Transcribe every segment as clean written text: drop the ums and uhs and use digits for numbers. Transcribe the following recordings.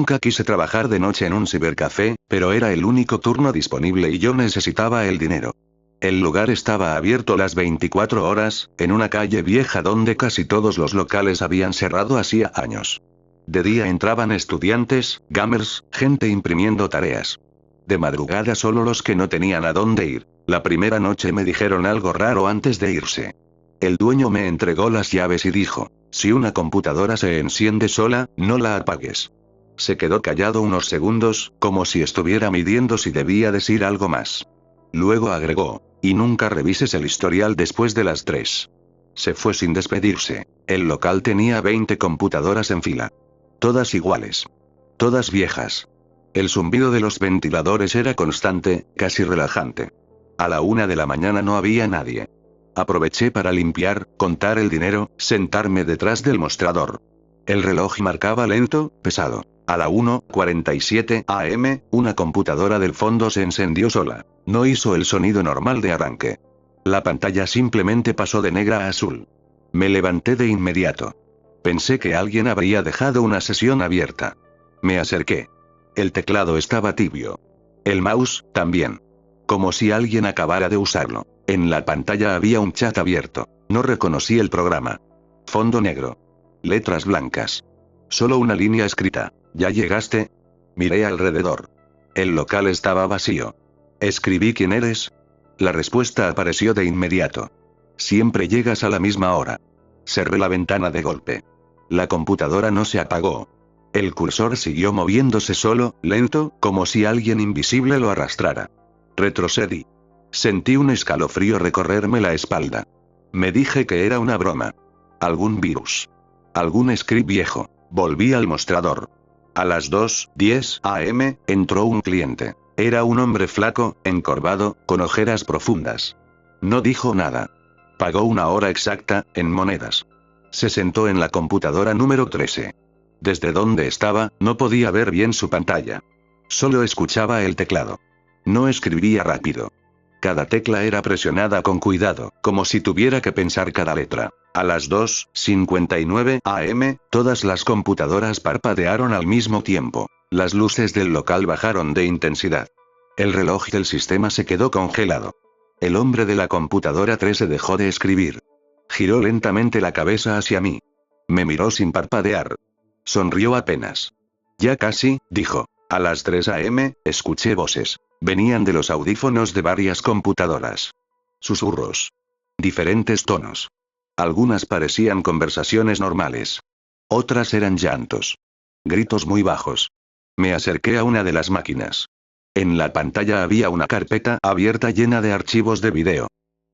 Nunca quise trabajar de noche en un cibercafé, pero era el único turno disponible y yo necesitaba el dinero. El lugar estaba abierto las 24 horas, en una calle vieja donde casi todos los locales habían cerrado hacía años. De día entraban estudiantes, gamers, gente imprimiendo tareas. De madrugada solo los que no tenían a dónde ir. La primera noche me dijeron algo raro antes de irse. El dueño me entregó las llaves y dijo: si una computadora se enciende sola, no la apagues. Se quedó callado unos segundos, como si estuviera midiendo si debía decir algo más. Luego agregó: y nunca revises el historial después de las 3. Se fue sin despedirse. El local tenía 20 computadoras en fila. Todas iguales. Todas viejas. El zumbido de los ventiladores era constante, casi relajante. A la 1 de la mañana no había nadie. Aproveché para limpiar, contar el dinero, sentarme detrás del mostrador. El reloj marcaba lento, pesado. A la 1:47 am, una computadora del fondo se encendió sola. No hizo el sonido normal de arranque. La pantalla simplemente pasó de negra a azul. Me levanté de inmediato. Pensé que alguien habría dejado una sesión abierta. Me acerqué. El teclado estaba tibio. El mouse, también. Como si alguien acabara de usarlo. En la pantalla había un chat abierto. No reconocí el programa. Fondo negro. Letras blancas. Solo una línea escrita: ¿ya llegaste? Miré alrededor. El local estaba vacío. Escribí: ¿quién eres? La respuesta apareció de inmediato: siempre llegas a la misma hora. Cerré la ventana de golpe. La computadora no se apagó. El cursor siguió moviéndose solo, lento, como si alguien invisible lo arrastrara. Retrocedí. Sentí un escalofrío recorrerme la espalda. Me dije que era una broma. Algún virus. Algún script viejo. Volví al mostrador. A las 2:10 am, entró un cliente. Era un hombre flaco, encorvado, con ojeras profundas. No dijo nada. Pagó una hora exacta, en monedas. Se sentó en la computadora número 13. Desde donde estaba, no podía ver bien su pantalla. Solo escuchaba el teclado. No escribía rápido. Cada tecla era presionada con cuidado, como si tuviera que pensar cada letra. A las 2:59 am, todas las computadoras parpadearon al mismo tiempo. Las luces del local bajaron de intensidad. El reloj del sistema se quedó congelado. El hombre de la computadora 13 dejó de escribir. Giró lentamente la cabeza hacia mí. Me miró sin parpadear. Sonrió apenas. Ya casi, dijo. A las 3 am, escuché voces. Venían de los audífonos de varias computadoras. Susurros. Diferentes tonos. Algunas parecían conversaciones normales. Otras eran llantos. Gritos muy bajos. Me acerqué a una de las máquinas. En la pantalla había una carpeta abierta llena de archivos de video.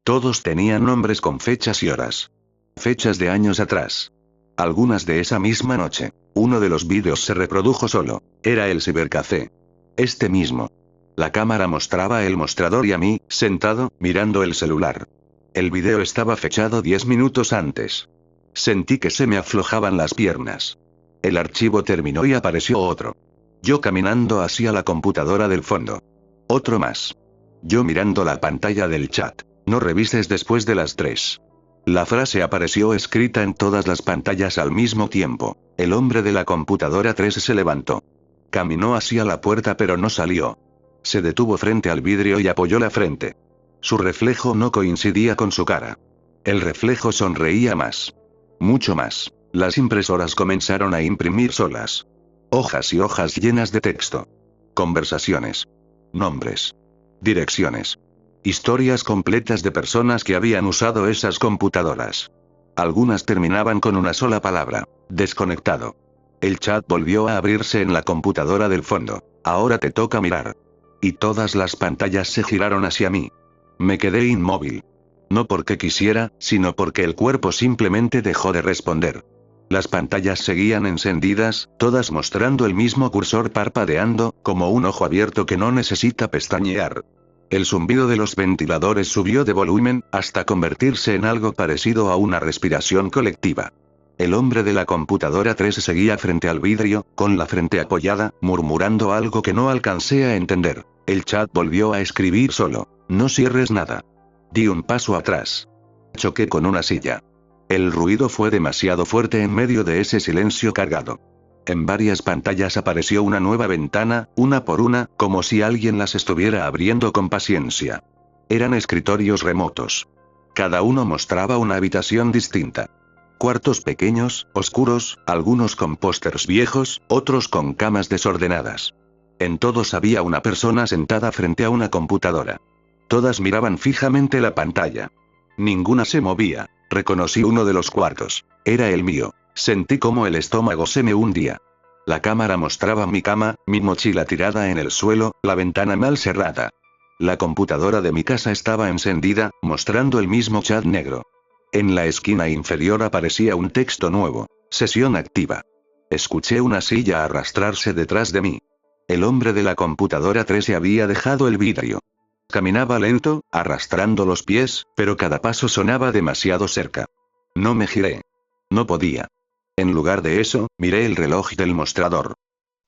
Todos tenían nombres con fechas y horas. Fechas de años atrás. Algunas de esa misma noche. Uno de los vídeos se reprodujo solo. Era el cibercafé. Este mismo. La cámara mostraba el mostrador y a mí, sentado, mirando el celular. El video estaba fechado 10 minutos antes. Sentí que se me aflojaban las piernas. El archivo terminó y apareció otro. Yo caminando hacia la computadora del fondo. Otro más. Yo mirando la pantalla del chat. No revises después de las 3. La frase apareció escrita en todas las pantallas al mismo tiempo. El hombre de la computadora 3 se levantó. Caminó hacia la puerta pero no salió. Se detuvo frente al vidrio y apoyó la frente. Su reflejo no coincidía con su cara. El reflejo sonreía más. Mucho más. Las impresoras comenzaron a imprimir solas. Hojas y hojas llenas de texto. Conversaciones. Nombres. Direcciones. Historias completas de personas que habían usado esas computadoras. Algunas terminaban con una sola palabra: desconectado. El chat volvió a abrirse en la computadora del fondo. Ahora te toca mirar. Y todas las pantallas se giraron hacia mí. Me quedé inmóvil. No porque quisiera, sino porque el cuerpo simplemente dejó de responder. Las pantallas seguían encendidas, todas mostrando el mismo cursor parpadeando, como un ojo abierto que no necesita pestañear. El zumbido de los ventiladores subió de volumen, hasta convertirse en algo parecido a una respiración colectiva. El hombre de la computadora 3 seguía frente al vidrio, con la frente apoyada, murmurando algo que no alcancé a entender. El chat volvió a escribir solo: no cierres nada. Di un paso atrás. Choqué con una silla. El ruido fue demasiado fuerte en medio de ese silencio cargado. En varias pantallas apareció una nueva ventana, una por una, como si alguien las estuviera abriendo con paciencia. Eran escritorios remotos. Cada uno mostraba una habitación distinta. Cuartos pequeños, oscuros, algunos con pósters viejos, otros con camas desordenadas. En todos había una persona sentada frente a una computadora. Todas miraban fijamente la pantalla. Ninguna se movía. Reconocí uno de los cuartos. Era el mío. Sentí como el estómago se me hundía. La cámara mostraba mi cama, mi mochila tirada en el suelo, la ventana mal cerrada. La computadora de mi casa estaba encendida, mostrando el mismo chat negro. En la esquina inferior aparecía un texto nuevo. Sesión activa. Escuché una silla arrastrarse detrás de mí. El hombre de la computadora 3 se había dejado el vidrio. Caminaba lento, arrastrando los pies, pero cada paso sonaba demasiado cerca. No me giré. No podía. En lugar de eso, miré el reloj del mostrador.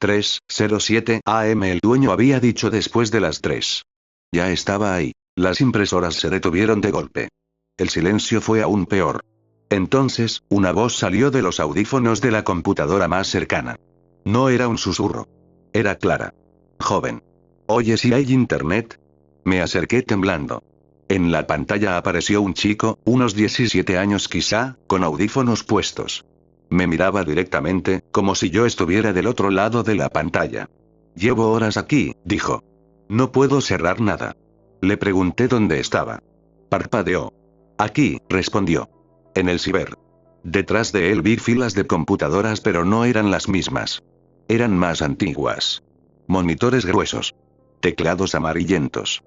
3:07 AM. El dueño había dicho después de las 3. Ya estaba ahí. Las impresoras se detuvieron de golpe. El silencio fue aún peor. Entonces, una voz salió de los audífonos de la computadora más cercana. No era un susurro. Era clara. Joven. Oye, si hay internet. Me acerqué temblando. En la pantalla apareció un chico, unos 17 años quizá, con audífonos puestos. Me miraba directamente, como si yo estuviera del otro lado de la pantalla. Llevo horas aquí, dijo. No puedo cerrar nada. Le pregunté dónde estaba. Parpadeó. Aquí, respondió. En el ciber. Detrás de él vi filas de computadoras, pero no eran las mismas. Eran más antiguas. Monitores gruesos. Teclados amarillentos.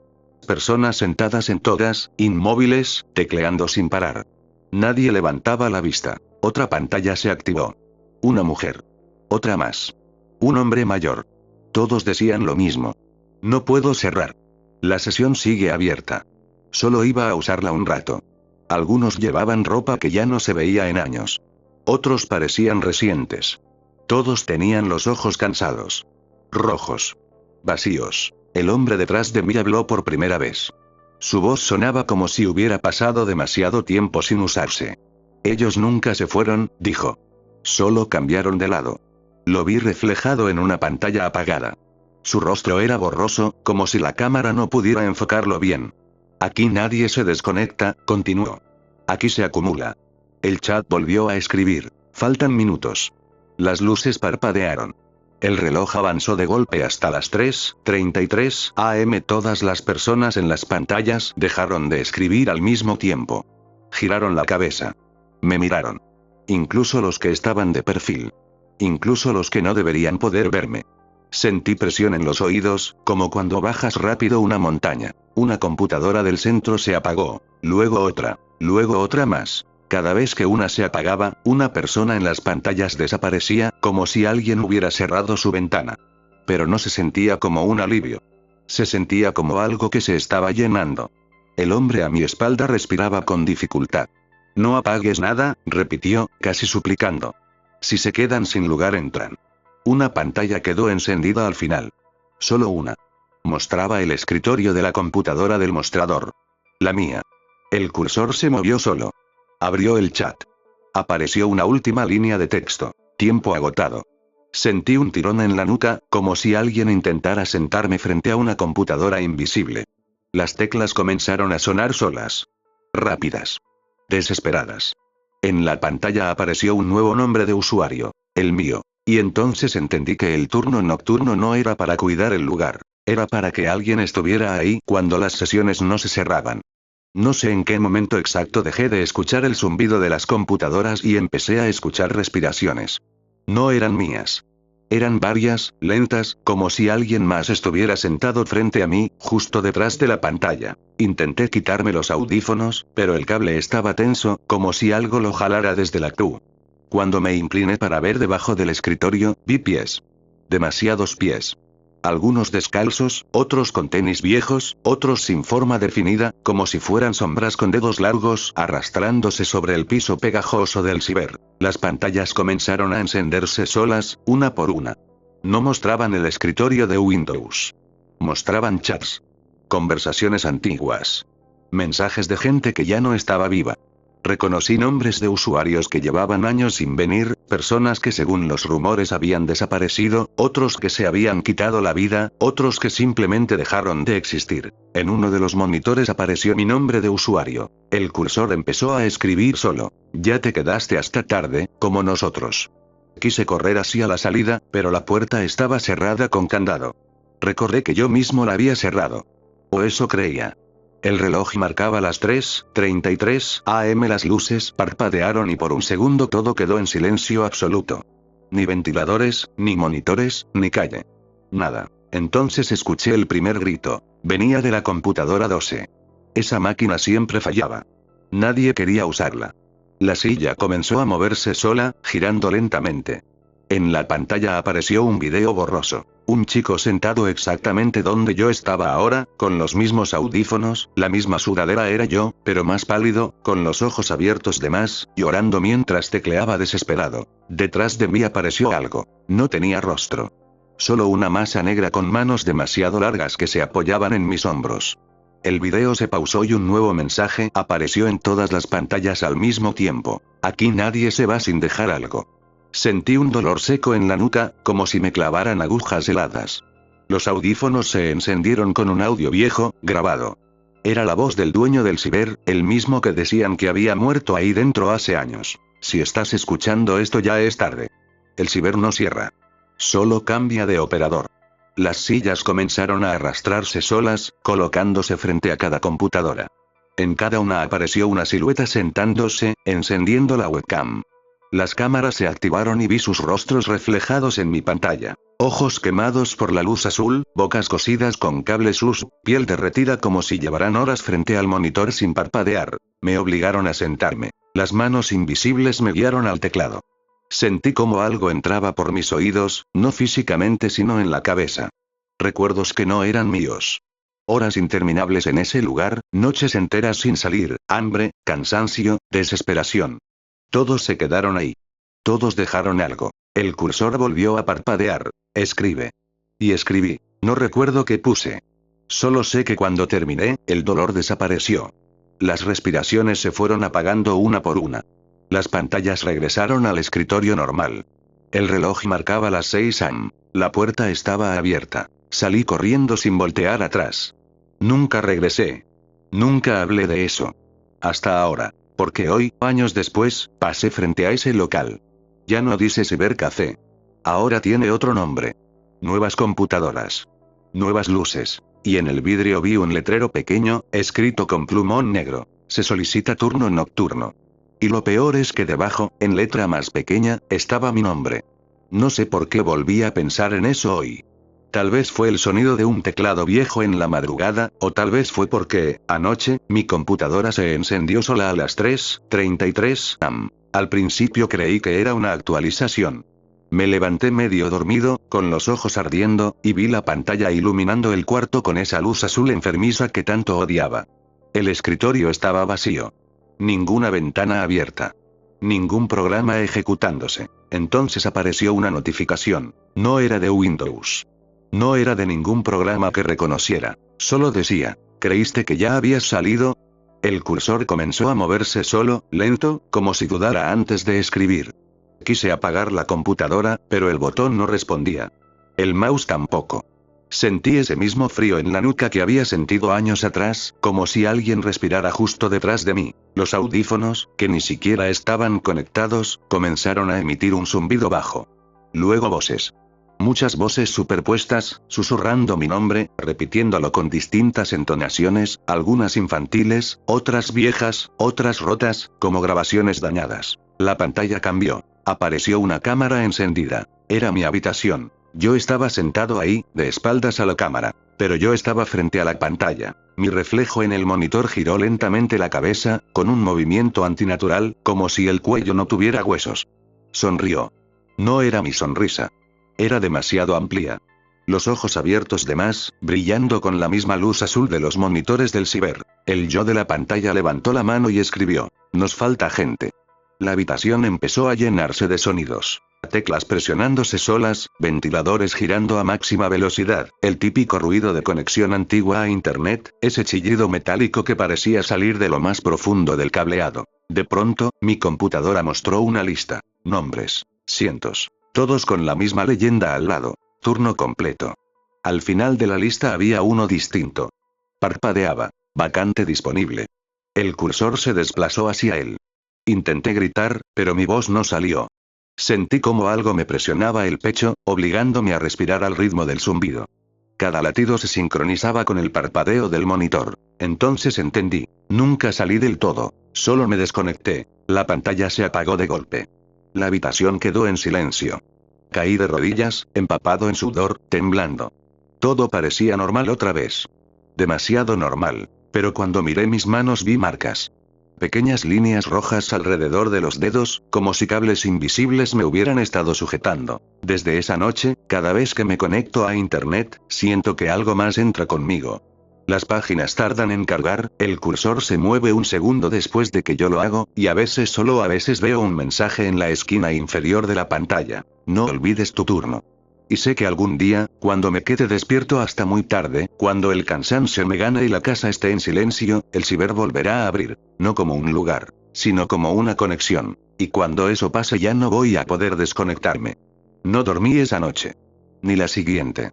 Personas sentadas en todas, inmóviles, tecleando sin parar. Nadie levantaba la vista. Otra pantalla se activó. Una mujer. Otra más. Un hombre mayor. Todos decían lo mismo. No puedo cerrar. La sesión sigue abierta. Solo iba a usarla un rato. Algunos llevaban ropa que ya no se veía en años. Otros parecían recientes. Todos tenían los ojos cansados. Rojos. Vacíos. El hombre detrás de mí habló por primera vez. Su voz sonaba como si hubiera pasado demasiado tiempo sin usarse. Ellos nunca se fueron, dijo. Solo cambiaron de lado. Lo vi reflejado en una pantalla apagada. Su rostro era borroso, como si la cámara no pudiera enfocarlo bien. Aquí nadie se desconecta, continuó. Aquí se acumula. El chat volvió a escribir. Faltan minutos. Las luces parpadearon. El reloj avanzó de golpe hasta las 3:33 AM. Todas las personas en las pantallas dejaron de escribir al mismo tiempo. Giraron la cabeza. Me miraron. Incluso los que estaban de perfil. Incluso los que no deberían poder verme. Sentí presión en los oídos, como cuando bajas rápido una montaña. Una computadora del centro se apagó, luego otra más. Cada vez que una se apagaba, una persona en las pantallas desaparecía, como si alguien hubiera cerrado su ventana. Pero no se sentía como un alivio. Se sentía como algo que se estaba llenando. El hombre a mi espalda respiraba con dificultad. No apagues nada, repitió, casi suplicando. Si se quedan sin lugar entran. Una pantalla quedó encendida al final. Solo una. Mostraba el escritorio de la computadora del mostrador. La mía. El cursor se movió solo. Abrió el chat. Apareció una última línea de texto. Tiempo agotado. Sentí un tirón en la nuca, como si alguien intentara sentarme frente a una computadora invisible. Las teclas comenzaron a sonar solas. Rápidas. Desesperadas. En la pantalla apareció un nuevo nombre de usuario. El mío. Y entonces entendí que el turno nocturno no era para cuidar el lugar. Era para que alguien estuviera ahí cuando las sesiones no se cerraban. No sé en qué momento exacto dejé de escuchar el zumbido de las computadoras y empecé a escuchar respiraciones. No eran mías. Eran varias, lentas, como si alguien más estuviera sentado frente a mí, justo detrás de la pantalla. Intenté quitarme los audífonos, pero el cable estaba tenso, como si algo lo jalara desde la TU. Cuando me incliné para ver debajo del escritorio, vi pies. Demasiados pies. Algunos descalzos, otros con tenis viejos, otros sin forma definida, como si fueran sombras con dedos largos arrastrándose sobre el piso pegajoso del ciber. Las pantallas comenzaron a encenderse solas, una por una. No mostraban el escritorio de Windows. Mostraban chats. Conversaciones antiguas. Mensajes de gente que ya no estaba viva. Reconocí nombres de usuarios que llevaban años sin venir, personas que según los rumores habían desaparecido, otros que se habían quitado la vida, otros que simplemente dejaron de existir. En uno de los monitores apareció mi nombre de usuario. El cursor empezó a escribir solo. Ya te quedaste hasta tarde, como nosotros. Quise correr hacia la salida, pero la puerta estaba cerrada con candado. Recordé que yo mismo la había cerrado. O eso creía. El reloj marcaba las 3:33 am. Las luces parpadearon y por un segundo todo quedó en silencio absoluto. Ni ventiladores, ni monitores, ni calle. Nada. Entonces escuché el primer grito. Venía de la computadora 12. Esa máquina siempre fallaba. Nadie quería usarla. La silla comenzó a moverse sola, girando lentamente. En la pantalla apareció un video borroso. Un chico sentado exactamente donde yo estaba ahora, con los mismos audífonos, la misma sudadera era yo, pero más pálido, con los ojos abiertos de más, llorando mientras tecleaba desesperado. Detrás de mí apareció algo. No tenía rostro. Solo una masa negra con manos demasiado largas que se apoyaban en mis hombros. El video se pausó y un nuevo mensaje apareció en todas las pantallas al mismo tiempo. Aquí nadie se va sin dejar algo. Sentí un dolor seco en la nuca, como si me clavaran agujas heladas. Los audífonos se encendieron con un audio viejo, grabado. Era la voz del dueño del ciber, el mismo que decían que había muerto ahí dentro hace años. Si estás escuchando esto ya es tarde. El ciber no cierra. Solo cambia de operador. Las sillas comenzaron a arrastrarse solas, colocándose frente a cada computadora. En cada una apareció una silueta sentándose, encendiendo la webcam. Las cámaras se activaron y vi sus rostros reflejados en mi pantalla. Ojos quemados por la luz azul, bocas cosidas con cables luz, piel derretida como si llevaran horas frente al monitor sin parpadear. Me obligaron a sentarme. Las manos invisibles me guiaron al teclado. Sentí como algo entraba por mis oídos, no físicamente sino en la cabeza. Recuerdos que no eran míos. Horas interminables en ese lugar, noches enteras sin salir, hambre, cansancio, desesperación. Todos se quedaron ahí. Todos dejaron algo. El cursor volvió a parpadear. Escribe. Y escribí. No recuerdo qué puse. Solo sé que cuando terminé, el dolor desapareció. Las respiraciones se fueron apagando una por una. Las pantallas regresaron al escritorio normal. El reloj marcaba las 6 am. La puerta estaba abierta. Salí corriendo sin voltear atrás. Nunca regresé. Nunca hablé de eso. Hasta ahora. Porque hoy, años después, pasé frente a ese local. Ya no dice cibercafé. Ahora tiene otro nombre. Nuevas computadoras. Nuevas luces. Y en el vidrio vi un letrero pequeño, escrito con plumón negro. Se solicita turno nocturno. Y lo peor es que debajo, en letra más pequeña, estaba mi nombre. No sé por qué volví a pensar en eso hoy. Tal vez fue el sonido de un teclado viejo en la madrugada, o tal vez fue porque, anoche, mi computadora se encendió sola a las 3:33 am. Al principio creí que era una actualización. Me levanté medio dormido, con los ojos ardiendo, y vi la pantalla iluminando el cuarto con esa luz azul enfermiza que tanto odiaba. El escritorio estaba vacío. Ninguna ventana abierta. Ningún programa ejecutándose. Entonces apareció una notificación. No era de Windows. No era de ningún programa que reconociera. Solo decía, ¿creíste que ya habías salido? El cursor comenzó a moverse solo, lento, como si dudara antes de escribir. Quise apagar la computadora, pero el botón no respondía. El mouse tampoco. Sentí ese mismo frío en la nuca que había sentido años atrás, como si alguien respirara justo detrás de mí. Los audífonos, que ni siquiera estaban conectados, comenzaron a emitir un zumbido bajo. Luego voces. Muchas voces superpuestas, susurrando mi nombre, repitiéndolo con distintas entonaciones, algunas infantiles, otras viejas, otras rotas, como grabaciones dañadas. La pantalla cambió. Apareció una cámara encendida. Era mi habitación. Yo estaba sentado ahí, de espaldas a la cámara. Pero yo estaba frente a la pantalla. Mi reflejo en el monitor giró lentamente la cabeza, con un movimiento antinatural, como si el cuello no tuviera huesos. Sonrió. No era mi sonrisa. Era demasiado amplia. Los ojos abiertos de más, brillando con la misma luz azul de los monitores del ciber. El yo de la pantalla levantó la mano y escribió. Nos falta gente. La habitación empezó a llenarse de sonidos. Teclas presionándose solas, ventiladores girando a máxima velocidad, el típico ruido de conexión antigua a internet, ese chillido metálico que parecía salir de lo más profundo del cableado. De pronto, mi computadora mostró una lista. Nombres. Cientos. Todos con la misma leyenda al lado. Turno completo. Al final de la lista había uno distinto. Parpadeaba. Vacante disponible. El cursor se desplazó hacia él. Intenté gritar, pero mi voz no salió. Sentí como algo me presionaba el pecho, obligándome a respirar al ritmo del zumbido. Cada latido se sincronizaba con el parpadeo del monitor. Entonces entendí. Nunca salí del todo. Solo me desconecté. La pantalla se apagó de golpe. La habitación quedó en silencio. Caí de rodillas, empapado en sudor, temblando. Todo parecía normal otra vez. Demasiado normal. Pero cuando miré mis manos vi marcas. Pequeñas líneas rojas alrededor de los dedos, como si cables invisibles me hubieran estado sujetando. Desde esa noche, cada vez que me conecto a internet, siento que algo más entra conmigo. Las páginas tardan en cargar, el cursor se mueve un segundo después de que yo lo hago, y a veces solo a veces veo un mensaje en la esquina inferior de la pantalla. No olvides tu turno. Y sé que algún día, cuando me quede despierto hasta muy tarde, cuando el cansancio me gane y la casa esté en silencio, el ciber volverá a abrir, no como un lugar, sino como una conexión. Y cuando eso pase ya no voy a poder desconectarme. No dormí esa noche. Ni la siguiente.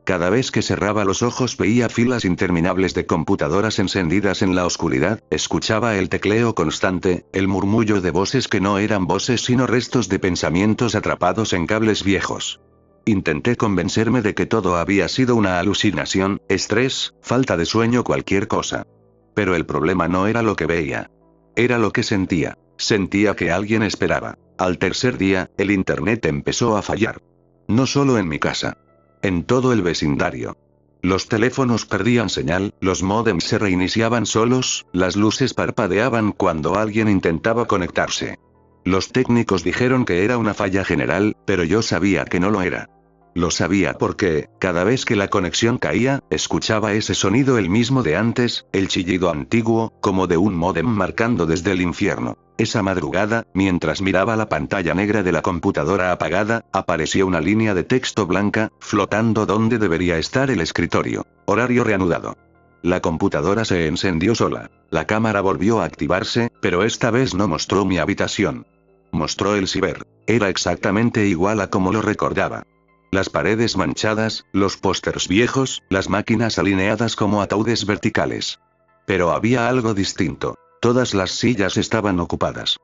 Cada vez que cerraba los ojos veía filas interminables de computadoras encendidas en la oscuridad, escuchaba el tecleo constante, el murmullo de voces que no eran voces sino restos de pensamientos atrapados en cables viejos. Intenté convencerme de que todo había sido una alucinación, estrés, falta de sueño, cualquier cosa. Pero el problema no era lo que veía. Era lo que sentía. Sentía que alguien esperaba. Al tercer día, el internet empezó a fallar. No solo en mi casa. En todo el vecindario. Los teléfonos perdían señal, los módems se reiniciaban solos, las luces parpadeaban cuando alguien intentaba conectarse. Los técnicos dijeron que era una falla general, pero yo sabía que no lo era. Lo sabía porque, cada vez que la conexión caía, escuchaba ese sonido, el mismo de antes, el chillido antiguo, como de un módem marcando desde el infierno. Esa madrugada, mientras miraba la pantalla negra de la computadora apagada, apareció una línea de texto blanca, flotando donde debería estar el escritorio. Horario reanudado. La computadora se encendió sola. La cámara volvió a activarse, pero esta vez no mostró mi habitación. Mostró el ciber. Era exactamente igual a como lo recordaba. Las paredes manchadas, los pósters viejos, las máquinas alineadas como ataúdes verticales. Pero había algo distinto. Todas las sillas estaban ocupadas.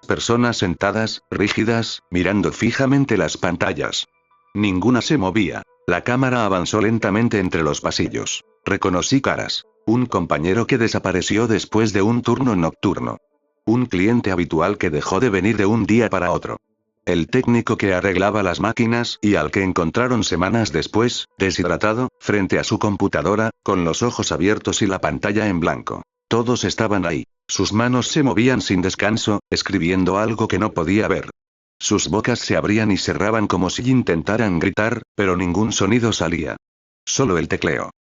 Personas sentadas, rígidas, mirando fijamente las pantallas. Ninguna se movía. La cámara avanzó lentamente entre los pasillos. Reconocí caras. Un compañero que desapareció después de un turno nocturno. Un cliente habitual que dejó de venir de un día para otro. El técnico que arreglaba las máquinas y al que encontraron semanas después, deshidratado, frente a su computadora, con los ojos abiertos y la pantalla en blanco. Todos estaban ahí. Sus manos se movían sin descanso, escribiendo algo que no podía ver. Sus bocas se abrían y cerraban como si intentaran gritar, pero ningún sonido salía. Solo el tecleo.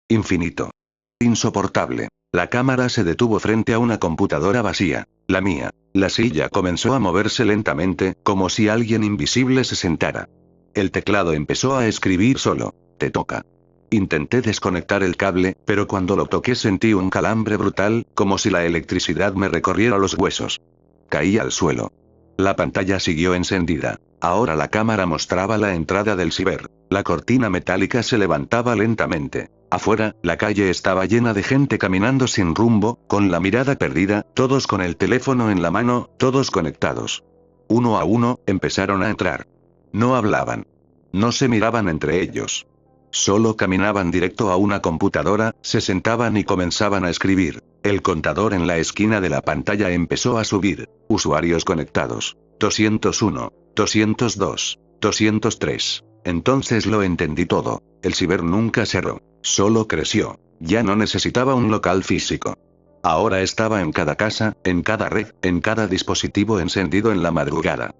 Infinito. Insoportable. La cámara se detuvo frente a una computadora vacía. La mía. La silla comenzó a moverse lentamente, como si alguien invisible se sentara. El teclado empezó a escribir solo. Te toca. Intenté desconectar el cable, pero cuando lo toqué sentí un calambre brutal, como si la electricidad me recorriera los huesos. Caí al suelo. La pantalla siguió encendida. Ahora la cámara mostraba la entrada del ciber. La cortina metálica se levantaba lentamente. Afuera, la calle estaba llena de gente caminando sin rumbo, con la mirada perdida, todos con el teléfono en la mano, todos conectados. Uno a uno, empezaron a entrar. No hablaban. No se miraban entre ellos. Solo caminaban directo a una computadora, se sentaban y comenzaban a escribir. El contador en la esquina de la pantalla empezó a subir. Usuarios conectados. 201, 202, 203. Entonces lo entendí todo. El ciber nunca cerró. Solo creció. Ya no necesitaba un local físico. Ahora estaba en cada casa, en cada red, en cada dispositivo encendido en la madrugada.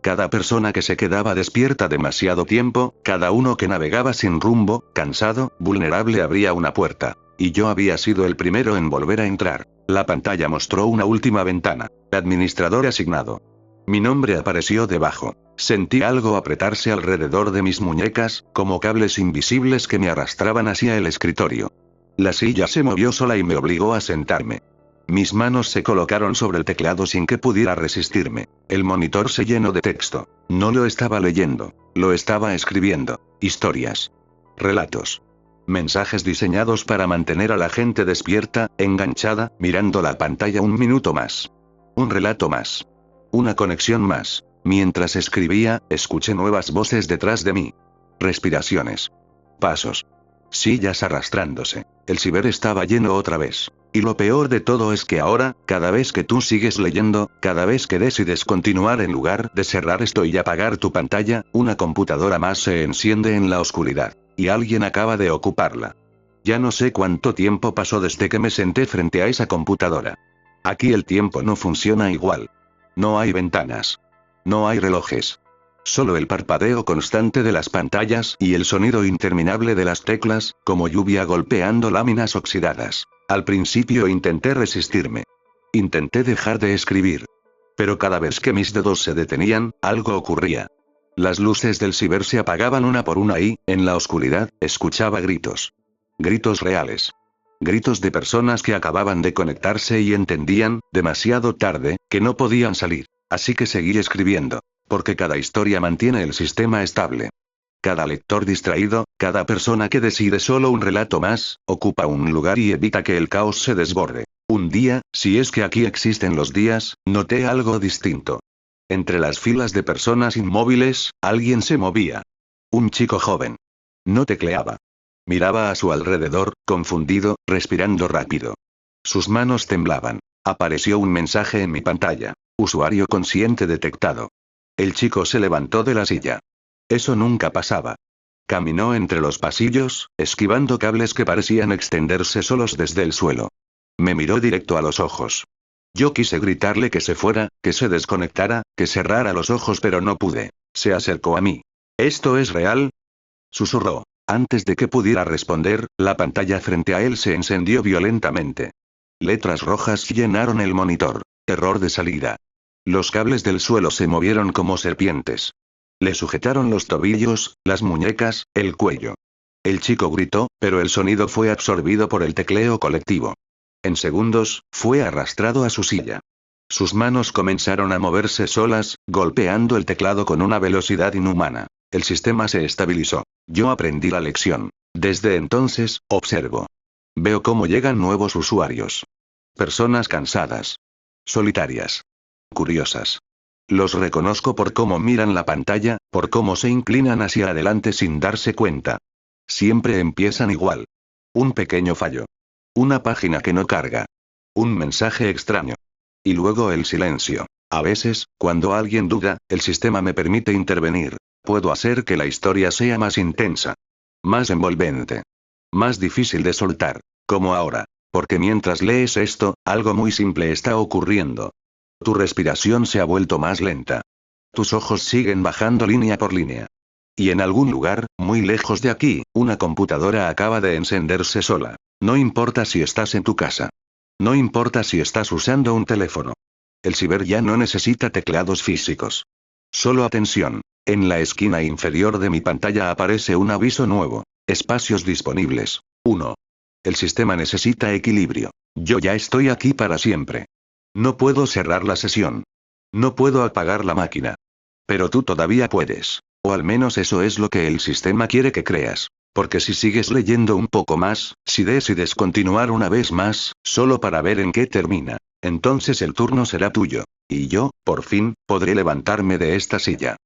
Cada persona que se quedaba despierta demasiado tiempo, cada uno que navegaba sin rumbo, cansado, vulnerable, abría una puerta. Y yo había sido el primero en volver a entrar. La pantalla mostró una última ventana. Administrador asignado. Mi nombre apareció debajo. Sentí algo apretarse alrededor de mis muñecas, como cables invisibles que me arrastraban hacia el escritorio. La silla se movió sola y me obligó a sentarme. Mis manos se colocaron sobre el teclado sin que pudiera resistirme. El monitor se llenó de texto. No lo estaba leyendo. Lo estaba escribiendo. Historias. Relatos. Mensajes diseñados para mantener a la gente despierta, enganchada, mirando la pantalla un minuto más. Un relato más. Una conexión más. Mientras escribía, escuché nuevas voces detrás de mí. Respiraciones. Pasos. Sillas arrastrándose. El ciber estaba lleno otra vez. Y lo peor de todo es que ahora, cada vez que tú sigues leyendo, cada vez que decides continuar en lugar de cerrar esto y apagar tu pantalla, una computadora más se enciende en la oscuridad. Y alguien acaba de ocuparla. Ya no sé cuánto tiempo pasó desde que me senté frente a esa computadora. Aquí el tiempo no funciona igual. No hay ventanas. No hay relojes. Solo el parpadeo constante de las pantallas y el sonido interminable de las teclas, como lluvia golpeando láminas oxidadas. Al principio intenté resistirme. Intenté dejar de escribir. Pero cada vez que mis dedos se detenían, algo ocurría. Las luces del ciber se apagaban una por una y, en la oscuridad, escuchaba gritos. Gritos reales. Gritos de personas que acababan de conectarse y entendían, demasiado tarde, que no podían salir. Así que seguí escribiendo. Porque cada historia mantiene el sistema estable. Cada lector distraído, cada persona que decide solo un relato más, ocupa un lugar y evita que el caos se desborde. Un día, si es que aquí existen los días, noté algo distinto. Entre las filas de personas inmóviles, alguien se movía. Un chico joven. No tecleaba. Miraba a su alrededor, confundido, respirando rápido. Sus manos temblaban. Apareció un mensaje en mi pantalla. Usuario consciente detectado. El chico se levantó de la silla. Eso nunca pasaba. Caminó entre los pasillos, esquivando cables que parecían extenderse solos desde el suelo. Me miró directo a los ojos. Yo quise gritarle que se fuera, que se desconectara, que cerrara los ojos, pero no pude. Se acercó a mí. ¿Esto es real?, susurró. Antes de que pudiera responder, la pantalla frente a él se encendió violentamente. Letras rojas llenaron el monitor. Error de salida. Los cables del suelo se movieron como serpientes. Le sujetaron los tobillos, las muñecas, el cuello. El chico gritó, pero el sonido fue absorbido por el tecleo colectivo. En segundos, fue arrastrado a su silla. Sus manos comenzaron a moverse solas, golpeando el teclado con una velocidad inhumana. El sistema se estabilizó. Yo aprendí la lección. Desde entonces, observo. Veo cómo llegan nuevos usuarios. Personas cansadas. Solitarias. Curiosas. Los reconozco por cómo miran la pantalla, por cómo se inclinan hacia adelante sin darse cuenta. Siempre empiezan igual. Un pequeño fallo. Una página que no carga. Un mensaje extraño. Y luego el silencio. A veces, cuando alguien duda, el sistema me permite intervenir. Puedo hacer que la historia sea más intensa. Más envolvente. Más difícil de soltar. Como ahora. Porque mientras lees esto, algo muy simple está ocurriendo. Tu respiración se ha vuelto más lenta. Tus ojos siguen bajando línea por línea. Y en algún lugar, muy lejos de aquí, una computadora acaba de encenderse sola. No importa si estás en tu casa. No importa si estás usando un teléfono. El ciber ya no necesita teclados físicos. Solo atención. En la esquina inferior de mi pantalla aparece un aviso nuevo. Espacios disponibles. 1. El sistema necesita equilibrio. Yo ya estoy aquí para siempre. No puedo cerrar la sesión. No puedo apagar la máquina. Pero tú todavía puedes. O al menos eso es lo que el sistema quiere que creas. Porque si sigues leyendo un poco más, si decides continuar una vez más, solo para ver en qué termina, entonces el turno será tuyo. Y yo, por fin, podré levantarme de esta silla.